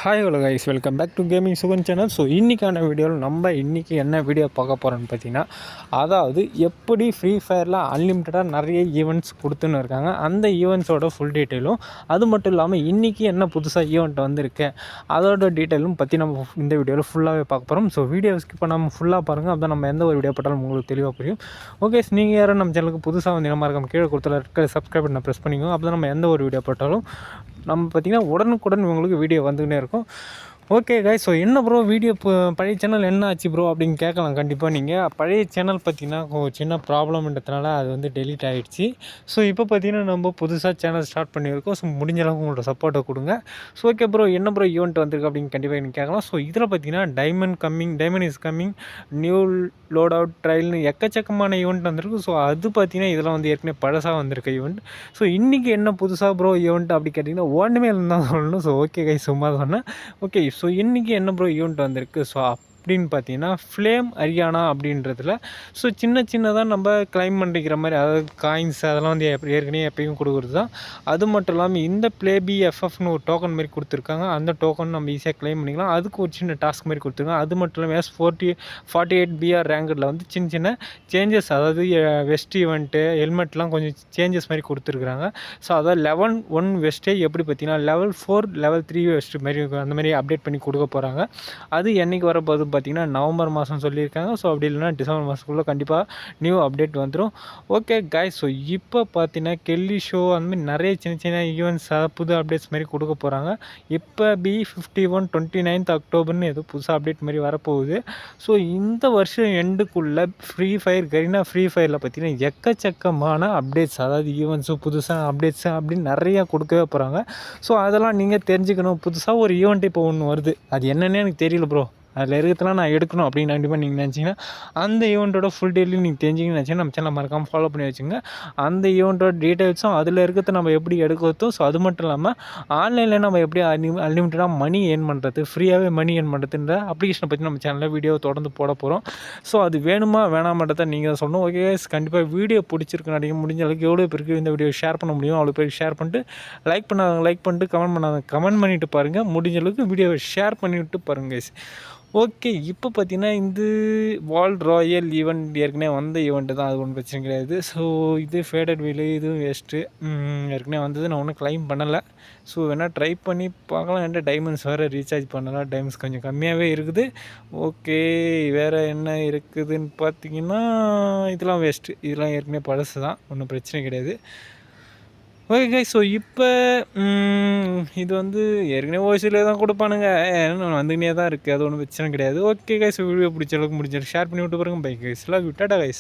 Hi hello guys, welcome back to gaming Sugan channel. So இன்றைக்கான வீடியோவில் நம்ம இன்றைக்கி என்ன வீடியோ பார்க்க போகிறோன்னு பார்த்தீங்கன்னா, அதாவது எப்படி ஃப்ரீ ஃபயரில் அன்லிமிட்டடாக நிறைய ஈவெண்ட்ஸ் கொடுத்துன்னு இருக்காங்க, அந்த ஈவெண்ட்ஸோட ஃபுல் டீட்டெயிலும், அது மட்டும் இல்லாமல் இன்றைக்கி என்ன புதுசாக ஈவெண்ட் வந்திருக்கு அதோட டீட்டெயிலும் பற்றி நம்ம இந்த வீடியோவில் ஃபுல்லாகவே பார்க்க போகிறோம். ஸோ வீடியோ ஸ்கிப் பண்ணாமல் ஃபுல்லாக பாருங்கள், அப்போ நம்ம எந்த ஒரு வீடியோ போட்டாலும் உங்களுக்கு தெளிவாக புரியும். ஓகே, நீங்கள் யாரும் நம்ம சேனலுக்கு புதுசாக வந்து நம்ம இருக்க கீழே கொடுத்துல இருக்க சப்ஸ்கிரைப் பண்ண ப்ரெஸ் பண்ணிக்கோங்க. அப்போ நம்ம எந்த ஒரு வீடியோ போட்டாலும் நம்ம பார்த்திங்கன்னா உடனுக்குடன் உங்களுக்கு வீடியோ வந்துக்கிட்டே இருக்கும். ஓகே கைஸ், ஸோ என்ன ப்ரோ வீடியோ இப்போ பழைய சேனல் என்ன ஆச்சு ப்ரோ அப்படின்னு கேட்கலாம். கண்டிப்பாக நீங்கள் பழைய சேனல் பார்த்திங்கன்னா சின்ன ப்ராப்ளம்ன்றதுனால அது வந்து டெலீட் ஆகிடுச்சு. ஸோ இப்போ பார்த்திங்கன்னா நம்ம புதுசாக சேனல் ஸ்டார்ட் பண்ணியிருக்கோம். ஸோ முடிஞ்ச அளவுக்கு உங்களோட சப்போர்ட்டை கொடுங்க. ஸோ ஓகே ப்ரோ, என்ன ப்ரோ ஈவெண்ட் வந்திருக்கு அப்படின்னு கண்டிப்பாக நீங்கள் கேட்கலாம். ஸோ இதில் பார்த்திங்கன்னா diamond is coming, new loadout ட்ரையல்னு எக்கச்சக்கமான ஈவெண்ட் வந்திருக்கு. ஸோ அது பார்த்திங்கன்னா இதெல்லாம் வந்து ஏற்கனவே பழசாக வந்திருக்கு ஈவெண்ட். ஸோ இன்றைக்கி என்ன புதுசாக ப்ரோ ஈவெண்ட் அப்படி கேட்டிங்கன்னா ஒன்றுமே இல்லைன்னு தான் சொல்லணும். ஸோ ஓகே கைஸ், சும்மா சொன்னேன். ஓகே, ஸோ இன்றைக்கி என்ன ப்ரோ ஈவெண்ட் வந்திருக்கு ஸோ அப்படின்னு பார்த்தீங்கன்னா ஃப்ளேம் ஹரியானா அப்படின்றதுல ஸோ சின்னதாக நம்ம கிளைம் பண்ணிக்கிற மாதிரி, அதாவது காயின்ஸ் அதெல்லாம் வந்து ஏற்கனவே எப்பயும் கொடுக்குறது தான். அது மட்டும் இல்லாமல் இந்த ப்ளேபி எஃப்எஃப்னு ஒரு டோக்கன் மாதிரி கொடுத்துருக்காங்க. அந்த டோக்கன் நம்ம ஈஸியாக கிளைம் பண்ணிக்கலாம். அதுக்கு ஒரு சின்ன டாஸ்க் மாதிரி கொடுத்துருக்காங்க. அது மட்டும் இல்லாமல் S48 BR ரேங்கில் வந்து சின்ன சேஞ்சஸ், அதாவது வெஸ்ட் ஈவெண்ட்டு ஹெல்மெட்லாம் கொஞ்சம் சேஞ்சஸ் மாதிரி கொடுத்துருக்குறாங்க. ஸோ அதாவது லெவல் 1 வெஸ்ட்டே எப்படி பார்த்தீங்கன்னா லெவல் 4 லெவல் 3 வெஸ்ட் மாதிரி அந்த மாதிரி அப்டேட் பண்ணி கொடுக்க போகிறாங்க. அது என்றைக்கு வரப்போகுது பார்த்திங்கன்னா நவம்பர் மாதம் சொல்லியிருக்காங்க. ஸோ அப்படி இல்லைனா டிசம்பர் மாதத்துக்குள்ளே கண்டிப்பாக நியூ அப்டேட் வந்துடும். ஓகே கைஸ், ஸோ இப்போ பார்த்தீங்கன்னா கெல்லி ஷோ அந்த மாதிரி நிறைய சின்ன ஈவெண்ட்ஸ் புது அப்டேட்ஸ் மாதிரி கொடுக்க போகிறாங்க. இப்போ B51 29th அக்டோபர்னு ஏதோ புதுசாக அப்டேட் மாதிரி வரப்போகுது. ஸோ இந்த வருஷம் எண்டுக்குள்ளே ஃப்ரீ ஃபயரில் பார்த்தீங்கன்னா எக்கச்சக்கமான அப்டேட்ஸ், அதாவது ஈவெண்ட்ஸும் புதுசாக அப்டேட்ஸு அப்படின்னு நிறையா கொடுக்கவே போகிறாங்க. ஸோ அதெல்லாம் நீங்கள் தெரிஞ்சுக்கணும். புதுசாக ஒரு ஈவெண்ட் இப்போ ஒன்று வருது, அது என்னென்னு எனக்கு தெரியல ப்ரோ, அதில் இருக்கிறதுலாம் நான் எடுக்கணும் அப்படின்னு கண்டிப்பாக நீங்கள் நினச்சிங்கன்னா அந்த ஈவெண்ட்டோட ஃபுல் டீட்டெயிலும் நீங்கள் தெரிஞ்சிங்கன்னு நினச்சிங்கன்னா நம்ம சேனல் மறக்காமல் ஃபாலோ பண்ணி வச்சுங்க. அந்த ஈவெண்ட்டோட டீட்டெயில்ஸும் அதில் இருக்கிறது நம்ம எப்படி எடுக்கிறதும், ஸோ அது மட்டும் இல்லாமல் ஆன்லைனில் நம்ம எப்படி அன்லிமிட்டடாக மணி ஏர்ன் பண்ணுறது, ஃப்ரீயாகவே மணி ஏர்ன் பண்ணுறதுன்ற அப்ளிகேஷனை பற்றி நம்ம சேனலில் வீடியோ தொடர்ந்து போட போகிறோம். ஸோ அது வேணுமா வேணாமன்றதை நீங்கள் சொல்லணும். ஓகே, கண்டிப்பாக வீடியோ பிடிச்சிருக்கு நிறைய, முடிஞ்ச அளவுக்கு எவ்வளோ பேருக்கு இந்த வீடியோ ஷேர் பண்ண முடியும் அவ்வளோ பேருக்கு ஷேர் பண்ணிட்டு, லைக் பண்ணிட்டு கமெண்ட் பண்ணிவிட்டு பாருங்கள். முடிஞ்ச அளவுக்கு வீடியோவை ஷேர் பண்ணிவிட்டு பாருங்கள். ஓகே, இப்போ பார்த்தீங்கன்னா இந்த வேர்ல்ட் ராயல் ஈவெண்ட் ஏற்கனவே வந்த ஈவெண்ட்டு தான், அது ஒன்றும் பிரச்சனை கிடையாது. ஸோ இது ஃபேடட் வீலு, இதுவும் வேஸ்ட்டு, ஏற்கனவே வந்தது, நான் ஒன்றும் கிளைம் பண்ணலை. ஸோ வேணால் ட்ரை பண்ணி பார்க்கலாம். என்கிட்ட டைமண்ட்ஸ் வேறு ரீசார்ஜ் பண்ணலாம், டைமண்ட்ஸ் கொஞ்சம் கம்மியாகவே இருக்குது. ஓகே, வேறு என்ன இருக்குதுன்னு பார்த்தீங்கன்னா இதெல்லாம் வேஸ்ட்டு, இதெல்லாம் ஏற்கனவே பழசு தான், ஒன்றும் பிரச்சனை கிடையாது. ஓகே கைஸ், ஸோ இப்போ இது வந்து ஏற்கனவே ஓசியில் தான் கொடுப்பானுங்க, வந்துக்கினே தான் இருக்குது, அது ஒன்றும் பிரச்சனை கிடையாது. ஓகே கைஸ், வீடியோ பிடிச்ச அளவுக்கு முடிஞ்ச ஷேர் பண்ணி விட்டு பாருங்கள். Bye guys, love you, Tata guys.